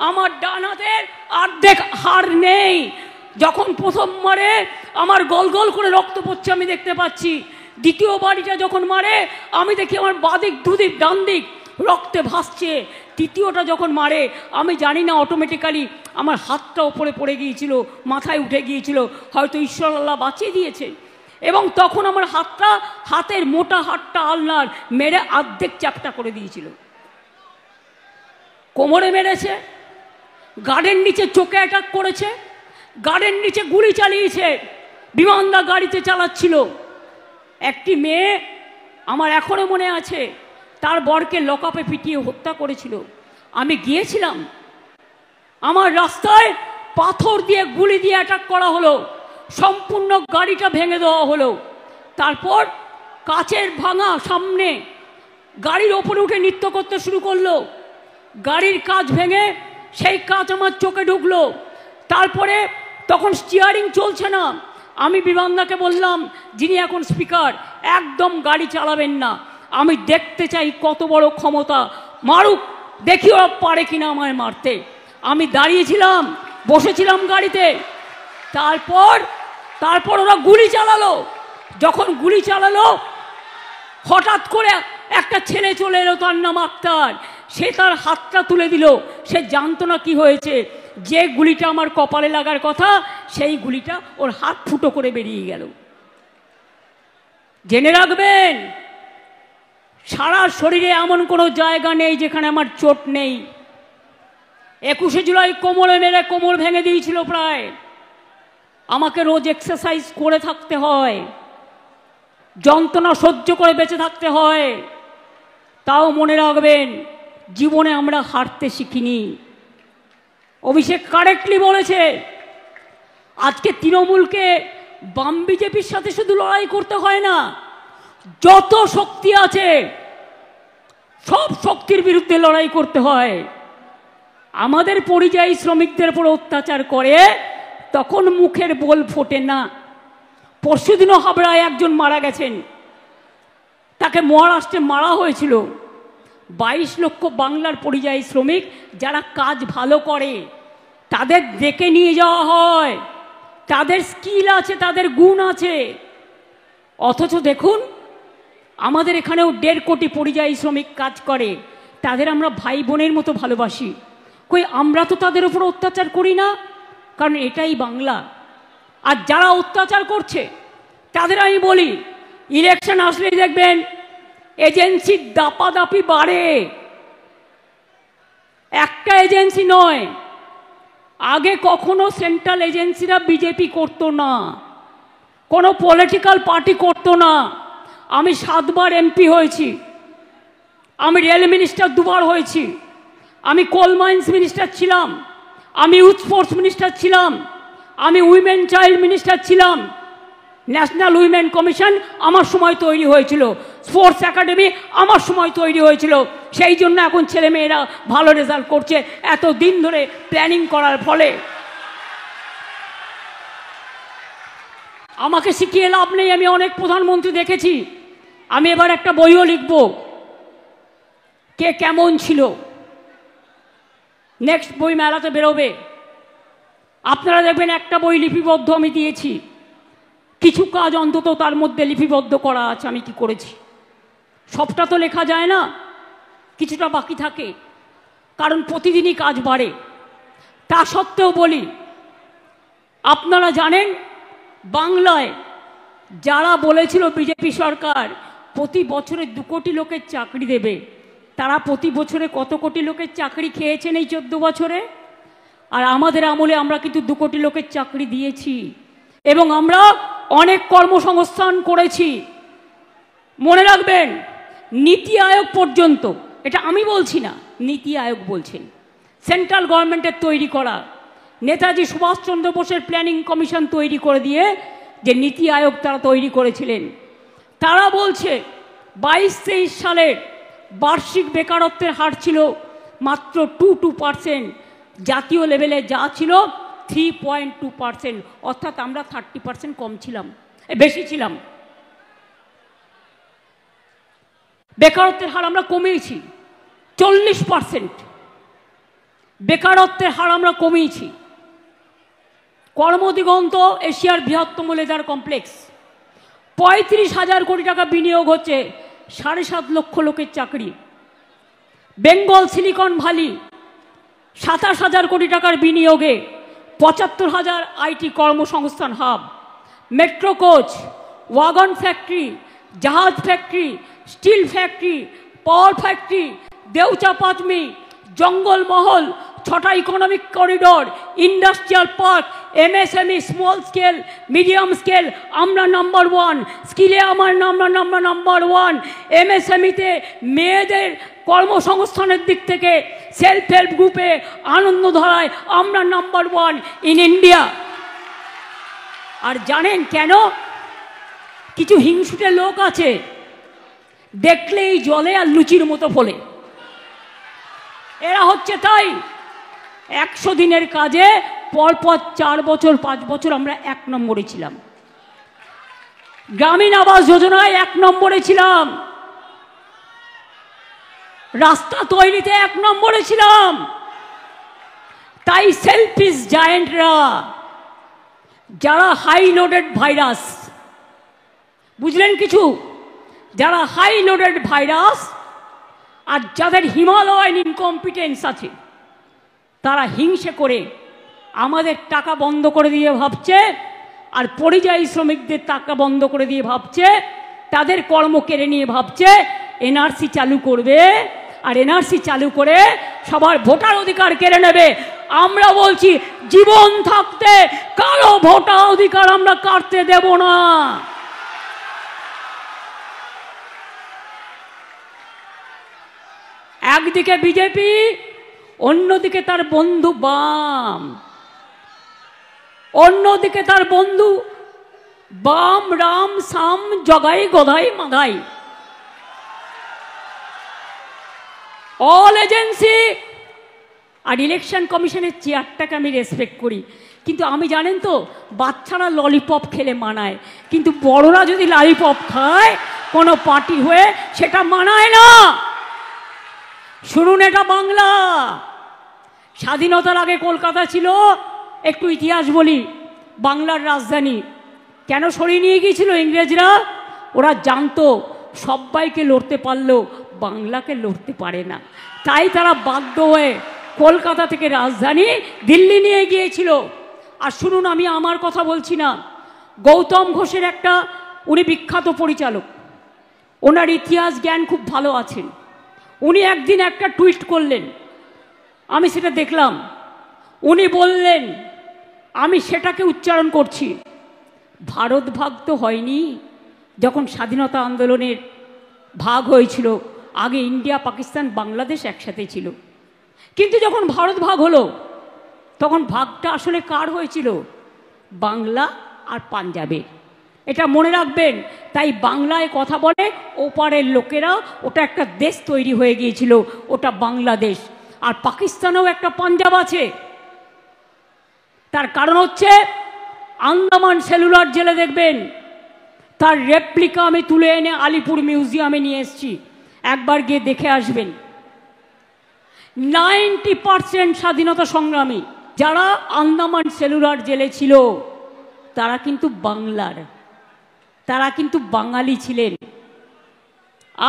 আমার ডান হাতের অর্ধেক হাড় নেই। যখন প্রথম মারে আমার গল গল করে রক্ত পড়ছে আমি দেখতে পাচ্ছি, দ্বিতীয় বাড়িটা যখন মারে আমি দেখি আমার বাদিক দুদিক ডান দিক রক্তে ভাসছে, তৃতীয়টা যখন মারে আমি জানি না অটোমেটিক্যালি আমার হাতটা ওপরে পড়ে গিয়েছিল, মাথায় উঠে গিয়েছিল, হয়তো ঈশ্বর আল্লাহ বাঁচিয়ে দিয়েছে। এবং তখন আমার হাতের মোটা হাতটা আলনার মেরে অর্ধেক চ্যাপটা করে দিয়েছিল। কোমরে মেরেছে, গার্ডের নিচে চোখে অ্যাটাক করেছে, গার্ডের নিচে গুলি চালিয়েছে, বিমানদা গাড়িতে চালাচ্ছিল। একটি মেয়ে আমার এখনো মনে আছে, তার বরকে লকআপে পিটিয়ে হত্যা করেছিল। আমি গিয়েছিলাম, আমার রাস্তায় পাথর দিয়ে গুলি দিয়ে অ্যাটাক করা হলো, সম্পূর্ণ গাড়িটা ভেঙে দেওয়া হলো। তারপর কাচের ভাঙা সামনে গাড়ির ওপরে উঠে নৃত্য করতে শুরু করলো, গাড়ির কাঁচ ভেঙে সেই কাঁচ আমার চোখে ঢুকলো। তারপরে তখন স্টিয়ারিং চলছে না, আমি বিমানদাকে বললাম, যিনি এখন স্পিকার, একদম গাড়ি চালাবেন না, আমি দেখতে চাই কত বড় ক্ষমতা, মারুক, দেখি ওরা পারে কিনা আমায় মারতে। আমি দাঁড়িয়েছিলাম, বসেছিলাম গাড়িতে। তারপর ওরা গুলি চালালো। যখন গুলি চালালো হঠাৎ করে একটা ছেলে চলে এলো, তার নাম আক্তার। সে তার হাতটা তুলে দিল, সে জানতো না কি হয়েছে। যে গুলিটা আমার কপালে লাগার কথা, সেই গুলিটা ওর হাত ফুটো করে বেরিয়ে গেল। জেনে রাখবেন, সারা শরীরে এমন কোনো জায়গা নেই যেখানে আমার চোট নেই। 21শে জুলাই কোমরে মেরে কোমর ভেঙে দিয়েছিল প্রায়। আমাকে রোজ এক্সারসাইজ করে থাকতে হয়, যন্ত্রণা সহ্য করে বেঁচে থাকতে হয়। তাও মনে রাখবেন, জীবনে আমরা হারতে শিখিনি। অভিষেক কারেক্টলি বলেছে, আজকে তৃণমূলকে বাম বিজেপির সাথে শুধু লড়াই করতে হয় না, যত শক্তি আছে সব শক্তির বিরুদ্ধে লড়াই করতে হয়। আমাদের পরিযায়ী শ্রমিকদের উপর অত্যাচার করে তখন মুখের বোল ফোটে না। পরশুদিনও হাবড়ায় একজন মারা গেছেন, তাকে মহারাষ্ট্রে মারা হয়েছিল। 22 লক্ষ বাংলার পরিযায়ী শ্রমিক যারা কাজ ভালো করে তাদের ডেকে নিয়ে যাওয়া হয়, তাদের স্কিল আছে, তাদের গুণ আছে। অথচ দেখুন, আমাদের এখানেও 1.5 কোটি পরিযায়ী শ্রমিক কাজ করে, তাদের আমরা ভাই বোনের মতো ভালোবাসি। কই আমরা তো তাদের উপর অত্যাচার করি না, কারণ এটাই বাংলা। আর যারা অত্যাচার করছে তাদের আমি বলি, ইলেকশন আসলেই দেখবেন এজেন্সির দাপাদাপি বাড়ে। একটা এজেন্সি নয়, আগে কখনো সেন্ট্রাল এজেন্সিরা বিজেপি করতো না, কোনো পলিটিক্যাল পার্টি করতো না। আমি 7 বার এমপি হয়েছি, আমি রেল মিনিস্টার 2 বার হয়েছি, আমি কোল মাইন্স মিনিস্টার ছিলাম, আমি ইউথ স্পোর্টস মিনিস্টার ছিলাম, আমি উইমেন চাইল্ড মিনিস্টার ছিলাম। ন্যাশনাল উইমেন কমিশন আমার সময় তৈরি হয়েছিল, স্পোর্টস একাডেমি আমার সময় তৈরি হয়েছিল। সেই জন্য এখন ছেলেমেয়েরা ভালো রেজাল্ট করছে, এত দিন ধরে প্ল্যানিং করার ফলে। আমাকে শিখিয়ে লাভ নেই, আমি অনেক প্রধানমন্ত্রী দেখেছি। আমি এবার একটা বইও লিখব, কে কেমন ছিল। নেক্সট বই মেলাতে বেরোবে, আপনারা দেখবেন একটা বই লিপিবদ্ধ আমি দিয়েছি। কিছু কাজ অন্তত তার মধ্যে লিপিবদ্ধ করা আছে, আমি কি করেছি। সবটা তো লেখা যায় না, কিছুটা বাকি থাকে, কারণ প্রতিদিনই কাজ বাড়ে। তা সত্ত্বেও বলি, আপনারা জানেন বাংলায় যারা বলেছিল বিজেপি সরকার প্রতি বছরে 2 কোটি লোকের চাকরি দেবে, তারা প্রতি বছরে কত কোটি লোকের চাকরি খেয়েছেন এই 14 বছরে? আর আমাদের আমলে আমরা কিন্তু 2 কোটি লোকের চাকরি দিয়েছি এবং আমরা অনেক কর্মসংস্থান করেছি। মনে রাখবেন, নীতি আয়োগ পর্যন্ত, এটা আমি বলছি না, নীতি আয়োগ বলছেন, সেন্ট্রাল গভর্নমেন্টের তৈরি করা, নেতাজি সুভাষচন্দ্র বোসের প্ল্যানিং কমিশন তৈরি করে দিয়ে যে নীতি আয়োগ তারা তৈরি করেছিলেন, তারা বলছে 22-23 সালের বার্ষিক বেকারত্বের হার ছিল মাত্র 2%, জাতীয় লেভেলে যা ছিল 3.2%, অর্থাৎ আমরা 30% কম ছিলাম, বেশি ছিলাম। বেকারত্বের হার আমরা কমিয়েছি 40%, বেকারত্বের হার আমরা কমিয়েছি। কর্মদিগন্ত এশিয়ার বৃহত্তম লেদার কমপ্লেক্স, 35,000 কোটি টাকা বিনিয়োগ হচ্ছে, 7.5 লক্ষ লোকের চাকরি। বেঙ্গল সিলিকন ভ্যালি 27,000 কোটি টাকার বিনিয়োগে 75,000 আইটি কর্মসংস্থান hub. Metro coach, wagon factory, জাহাজ factory, steel factory, power factory, Deuchapachami, Jangalmahal, 6টা economic corridor, industrial park, MSME, small scale, medium scale, আমরা নাম্বার 1। স্কিলে আমার নাম্বার 1। এমএসএমইতে মেয়েদের কর্মসংস্থানের দিক থেকে সেলফ হেল্প গ্রুপে আনন্দধারায় আমরা নাম্বার 1 ইন ইন্ডিয়া। আর জানেন কেন? কিছু হিংসুটে লোক আছে, দেখলেই জলে আর লুচির মতো ফলে। এরা হচ্ছে তাই 100 দিনের কাজে পরপর 4 বছর 5 বছর আমরা 1 নম্বরে ছিলাম। গ্রামীণ আবাস যোজনায় 1 নম্বরে ছিলাম, রাস্তা তৈরিতে 1 নম্বরে ছিলাম। তাই সেলফিশ জায়েন্টরা, যারা হাই লোডেড ভাইরাস, বুঝলেন কিছু, যারা হাই লোডেড ভাইরাস আর যাদের হিমালয়ান ইনকম্পিটেন্স আছে, তারা হিংসে করে আমাদের টাকা বন্ধ করে দিয়ে ভাবছে, আর পরিযায়ী শ্রমিকদের টাকা বন্ধ করে দিয়ে ভাবছে, তাদের কর্ম কেড়ে নিয়ে ভাবছে এনআরসি চালু করবে, আর এনআরসি চালু করে সবার ভোটার অধিকার কেড়ে নেবে। আমরা বলছি জীবন থাকতে কারো ভোটার অধিকার আমরা কাটতে দেব না। একদিকে বিজেপি, অন্যদিকে তার বন্ধু বাম, অন্যদিকে তার বন্ধু বাম, রাম, সাম, জগাই, গদাই, মাদাই, অল এজেন্সি। আর ইলেকশন কমিশনের চেয়ারটাকে আমি রেসপেক্ট করি, কিন্তু আমি জানেন তো, বাচ্চারা ললিপপ খেলে মানায়, কিন্তু বড়রা যদি ললিপপ খায় কোনো পার্টি হয়ে, সেটা মানায় না। শুনুন, এটা বাংলা। স্বাধীনতার আগে কলকাতা ছিল, একটু ইতিহাস বলি, বাংলার রাজধানী। কেন সরিয়ে নিয়ে গিয়েছিল ইংরেজরা? ওরা জানতো সবাইকে লড়তে পারলেও বাংলাকে লড়তে পারে না, তাই তারা বাধ্য হয়ে কলকাতা থেকে রাজধানী দিল্লি নিয়ে গিয়েছিল। আর শুনুন, আমি আমার কথা বলছি না, গৌতম ঘোষের একটা, উনি বিখ্যাত পরিচালক, ওনার ইতিহাস জ্ঞান খুব ভালো আছেন। উনি একদিন একটা টুইট করলেন, আমি সেটা দেখলাম। উনি বললেন, আমি সেটাকে উচ্চারণ করছি, ভারত ভাগ তো হয়নি। যখন স্বাধীনতা আন্দোলনের ভাগ হয়েছিল, আগে ইন্ডিয়া, পাকিস্তান, বাংলাদেশ একসাথে ছিল, কিন্তু যখন ভারত ভাগ হলো, তখন ভাগটা আসলে কার হয়েছিল? বাংলা আর পাঞ্জাবের। এটা মনে রাখবেন। তাই বাংলায় কথা বলে ওপারের লোকেরা, ওটা একটা দেশ তৈরি হয়ে গিয়েছিল, ওটা বাংলাদেশ। আর পাকিস্তানেও একটা পাঞ্জাব আছে। তার কারণ হচ্ছে আন্দামান সেলুলার জেলে দেখবেন, তার রেপ্লিকা আমি তুলে এনে আলিপুর মিউজিয়ামে নিয়ে এসেছি, একবার গিয়ে দেখে আসবেন। 90% স্বাধীনতা সংগ্রামী যারা আন্দামান সেলুলার জেলে ছিল, তারা কিন্তু বাংলার, তারা কিন্তু বাঙালি ছিলেন।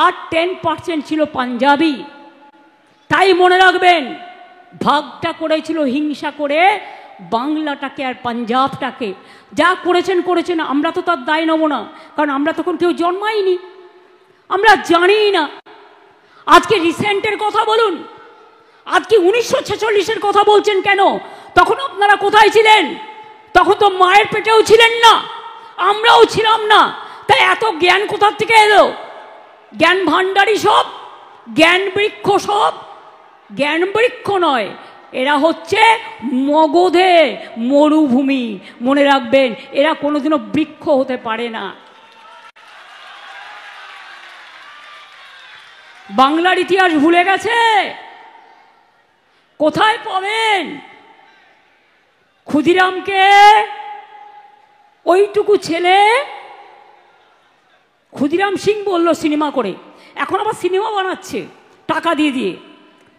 আর 10% ছিল পাঞ্জাবি। তাই মনে রাখবেন, ভাগটা করেছিল হিংসা করে, বাংলাটাকে আর পাঞ্জাবটাকে। যা করেছেন করেছেন, আমরা তো তার দায় নেব না, কারণ আমরা তখন কেউ জন্মাইনি, আমরা জানি না। আজকে রিসেন্টের কথা বলুন, আজকে 1946-এর কথা বলছেন কেন? তখন আপনারা কোথায় ছিলেন? তখন তো মায়ের পেটেও ছিলেন না, আমরাও ছিলাম না। তাই এত জ্ঞান কোথার থেকে এলো? জ্ঞান ভাণ্ডারী সব, জ্ঞান বৃক্ষ সব। জ্ঞান বৃক্ষ নয়, এরা হচ্ছে মগধে মরুভূমি। মনে রাখবেন, এরা কোনোদিনও বৃক্ষ হতে পারে না। বাংলার ইতিহাস ভুলে গেছে? কোথায় পাবেন? ক্ষুদিরামকে ওইটুকু ছেলে, ক্ষুদিরাম সিং বলল সিনেমা করে, এখন আবার সিনেমা বানাচ্ছে টাকা দিয়ে দিয়ে,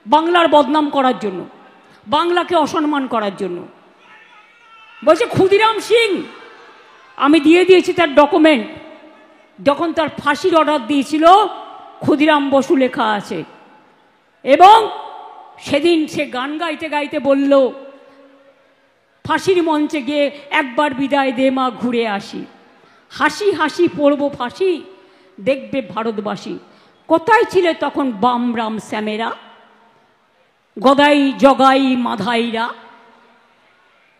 বাংলার বদনাম করার জন্য, বাংলাকে অসম্মান করার জন্য। বলছে ক্ষুদিরাম সিং, আমি দিয়ে দিয়েছি তার ডকুমেন্ট, যখন তার ফাঁসির অর্ডার দিয়েছিল ক্ষুদিরাম বসু লেখা আছে। এবং সেদিন সে গান গাইতে গাইতে বলল, ফাঁসির মঞ্চে গিয়ে একবার বিদায় দে মা, ঘুরে আসি, হাসি হাসি পড়ব ফাঁসি, দেখবে ভারতবাসী। কোথায় ছিলে তখন বাম রাম শ্যামেরা, গদাই জগাই মাধাইরা?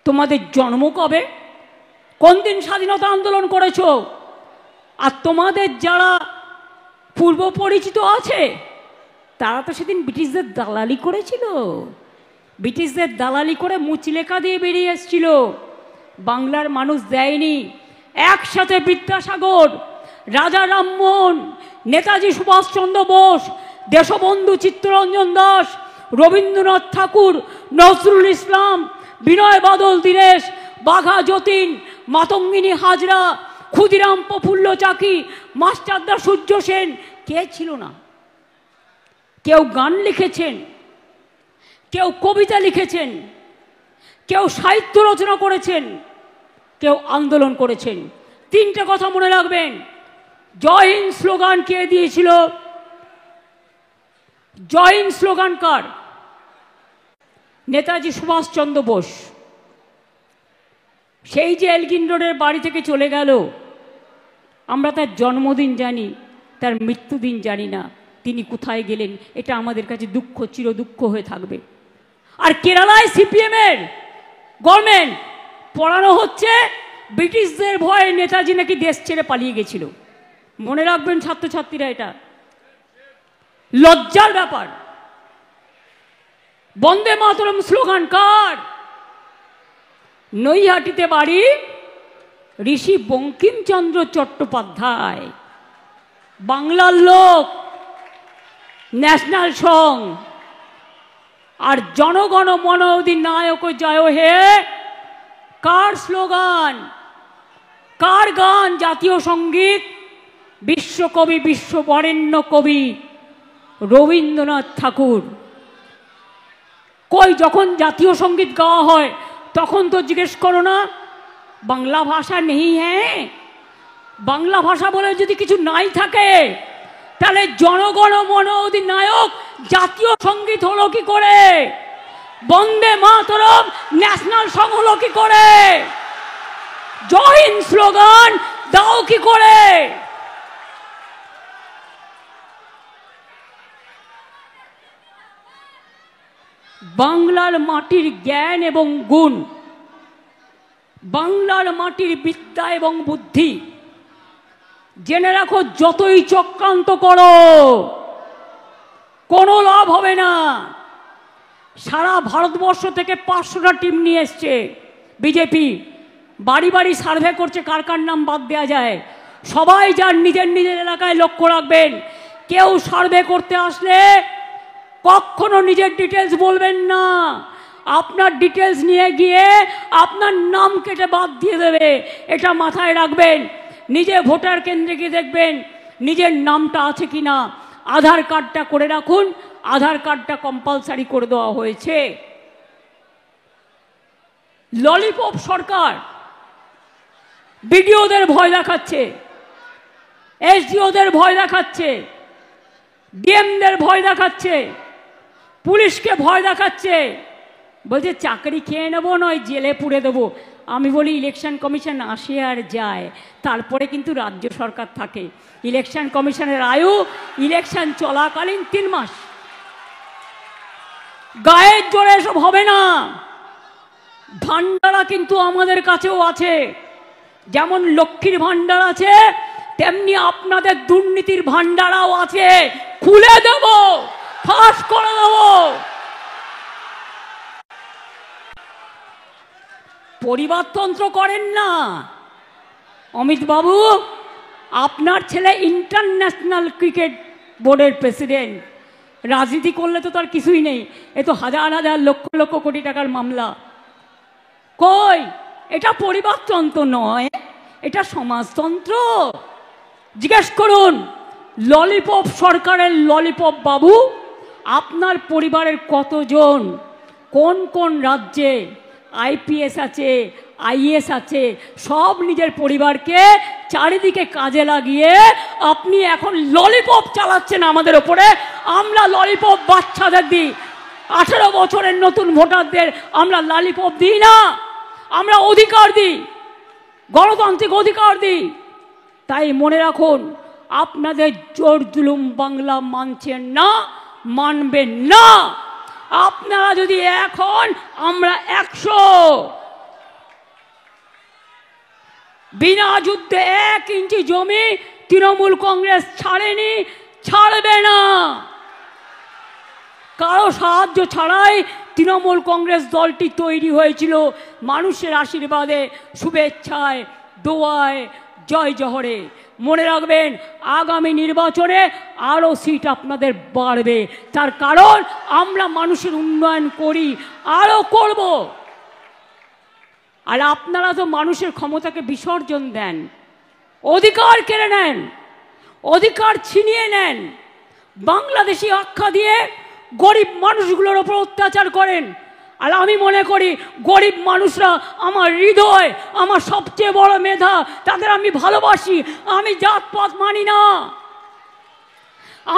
তোমাদের জন্ম কবে? কোন দিন স্বাধীনতা আন্দোলন করেছো? আর তোমাদের যারা পূর্ব পরিচিত আছে তারা তো সেদিন ব্রিটিশদের দালালি করেছিল, ব্রিটিশদের দালালি করে মুচলেখা দিয়ে বেরিয়ে এসেছিল, বাংলার মানুষ দেয়নি। একসাথে বিদ্যাসাগর, রাজা রামমোহন, নেতাজি সুভাষচন্দ্র বোস, দেশবন্ধু চিত্তরঞ্জন দাস, রবীন্দ্রনাথ ঠাকুর, নজরুল ইসলাম, বিনয় বাদল দীনেশ, বাঘা যতীন, মাতঙ্গিনী হাজরা, ক্ষুদিরাম প্রফুল্ল চাকি, মাস্টারদা সূর্য সেন, কে ছিল না? কেউ গান লিখেছেন, কেউ কবিতা লিখেছেন, কেউ সাহিত্য রচনা করেছেন, কেউ আন্দোলন করেছেন। তিনটে কথা মনে রাখবেন। জয় হিন্দ স্লোগান কে দিয়েছিল? জয় হিন্দ স্লোগান কার? নেতাজি সুভাষচন্দ্র বোস। সেই যে এলগিন রোডের বাড়ি থেকে চলে গেল, আমরা তার জন্মদিন জানি, তার মৃত্যুদিন জানি না, তিনি কোথায় গেলেন এটা আমাদের কাছে দুঃখ, চির দুঃখ হয়ে থাকবে। আর কেরালায় সিপিএমের গভর্নমেন্ট পড়ানো হচ্ছে ব্রিটিশদের ভয়ে নেতাজি নাকি দেশ ছেড়ে পালিয়ে গেছিল। মনে রাখবেন ছাত্রছাত্রীরা, এটা লজ্জার ব্যাপার। বন্দে মাতরম স্লোগান কার? নৈহাটিতে বাড়ি ঋষি বঙ্কিমচন্দ্র চট্টোপাধ্যায়, বাংলার লোক, ন্যাশনাল সং। আর জনগণ মন অধিনায়ক জয় হে কার স্লোগান, কার গান? জাতীয় সঙ্গীত, বিশ্বকবি, বিশ্ববরেণ্য কবি রবীন্দ্রনাথ ঠাকুর। কই যখন জাতীয় সঙ্গীত গাওয়া হয় তখন তো জিজ্ঞেস করো না বাংলা ভাষা নেই? হ্যাঁ, বাংলা ভাষা বলে যদি কিছু নাই থাকে তাহলে জনগণ মন অধিনায়ক জাতীয় সঙ্গীত হলো কি করে? বন্দে মাতরম ন্যাশনাল সং হলো কি করে? জয় হিন্দ স্লোগান দাও কি করে? বাংলার মাটির জ্ঞান এবং গুণ, বাংলার মাটির বিদ্যা এবং বুদ্ধি জেনে রাখো, যতই চক্রান্ত করো কোনো লাভ হবে না। সারা ভারতবর্ষ থেকে 500টা টিম নিয়ে এসছে বিজেপি, বাড়ি বাড়ি সার্ভে করছে কার কার নাম বাদ দেওয়া যায়। সবাই যার নিজের নিজের এলাকায় লক্ষ্য রাখবেন, কেউ সার্ভে করতে আসলে কখনো নিজের ডিটেলস বলবেন না। আপনার ডিটেলস নিয়ে গিয়ে আপনার নাম কেটে বাদ দিয়ে দেবে, এটা মাথায় রাখবেন। নিজে ভোটার কেন্দ্রে গিয়ে দেখবেন নিজের নামটা আছে কিনা। আধার কার্ডটা করে রাখুন, আধার কার্ডটা কম্পালসারি করে দেওয়া হয়েছে। ললিপপ সরকার বিডিওদের ভয় দেখাচ্ছে, এসডিওদের ভয় দেখাচ্ছে, ডিএমদের ভয় দেখাচ্ছে, পুলিশকে ভয় দেখাচ্ছে, বলছে চাকরি খেয়ে নেবো নয় জেলে পুড়ে দেবো। আমি বলি ইলেকশন কমিশন আসে আর যায়, তারপরে কিন্তু রাজ্য সরকার থাকে। ইলেকশন কমিশনের আয়ু ইলেকশন চলাকালীন 3 মাস। গায়ের জোরে এসব হবে না। ভান্ডারা কিন্তু আমাদের কাছেও আছে, যেমন লক্ষ্মীর ভান্ডার আছে তেমনি আপনাদের দুর্নীতির ভান্ডারাও আছে। খুলে দেব, ফাঁস করে দেব। পরিবারতন্ত্র করেন না অমিত বাবু। আপনার ছেলে ইন্টারন্যাশনাল ক্রিকেট বোর্ডের প্রেসিডেন্ট। রাজনীতি করলে তো তার কিছুই নেই, এ তো হাজার হাজার লক্ষ লক্ষ কোটি টাকার মামলা। কই, এটা পরিবারতন্ত্র নয়, এটা সমাজতন্ত্র। জিজ্ঞেস করুন ললিপপ সরকারের ললিপপ বাবু, আপনার পরিবারের কতজন, কোন কোন রাজ্যে আইপিএস আছে, আইএস আছে, সব নিজের পরিবারকে চারিদিকে কাজে লাগিয়ে আপনি এখন ললিপপ চালাচ্ছেন আমাদের ওপরে। আমরা ললিপপ বাচ্চাদের দিই, 18 বছরের নতুন ভোটারদের আমরা ললিপপ দিই না, আমরা অধিকার দিই, গণতান্ত্রিক অধিকার দিই। তাই মনে রাখুন, আপনাদের জোর জুলুম বাংলা মানছেন না, মানবেন না। আপনারা যদি এখন, আমরা 100। বিনা যুদ্ধে 1 ইঞ্চি জমি তৃণমূল কংগ্রেস ছাড়েনি, ছাড়বে না। কারো সাহায্য ছাড়াই তৃণমূল কংগ্রেস দলটি তৈরি হয়েছিল, মানুষের আশীর্বাদে, শুভেচ্ছায়, দোয়ায়, জয় জহরে। মনে রাখবেন, আগামী নির্বাচনে আরও সিট আপনাদের বাড়বে, তার কারণ আমরা মানুষের উন্নয়ন করি, আরও করব। আর আপনারা তো মানুষের ক্ষমতাকে বিসর্জন দেন, অধিকার কেড়ে নেন, অধিকার ছিনিয়ে নেন, বাংলাদেশি আখ্যা দিয়ে গরিব মানুষগুলোর ওপর অত্যাচার করেন। আর আমি মনে করি গরিব মানুষরা আমার হৃদয়, আমার সবচেয়ে বড় মেধা, তাদের আমি ভালোবাসি। আমি জাতপাত মানি না,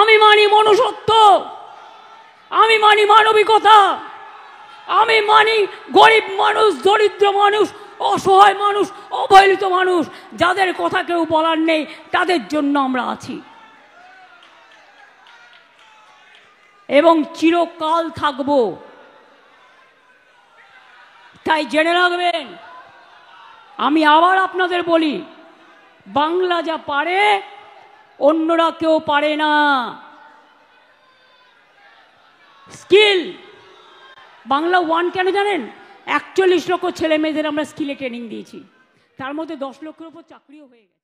আমি মানি মনুষ্যত্ব, আমি মানি মানবিকতা, আমি মানি গরিব মানুষ, দরিদ্র মানুষ, অসহায় মানুষ, অবহেলিত মানুষ, যাদের কথা কেউ বলার নেই, তাদের জন্য আমরা আছি এবং চিরকাল থাকব। তাই জেনে রাখবেন, আমি আবার আপনাদের বলি, বাংলা যা পারে অন্যরা কেউ পারে না। স্কিল বাংলা 1 কেন জানেন? 41 লক্ষ ছেলে মেয়েদের আমরা স্কিলে ট্রেনিং দিয়েছি, তার মধ্যে 10 লক্ষের উপর চাকরিও হয়ে গেছে।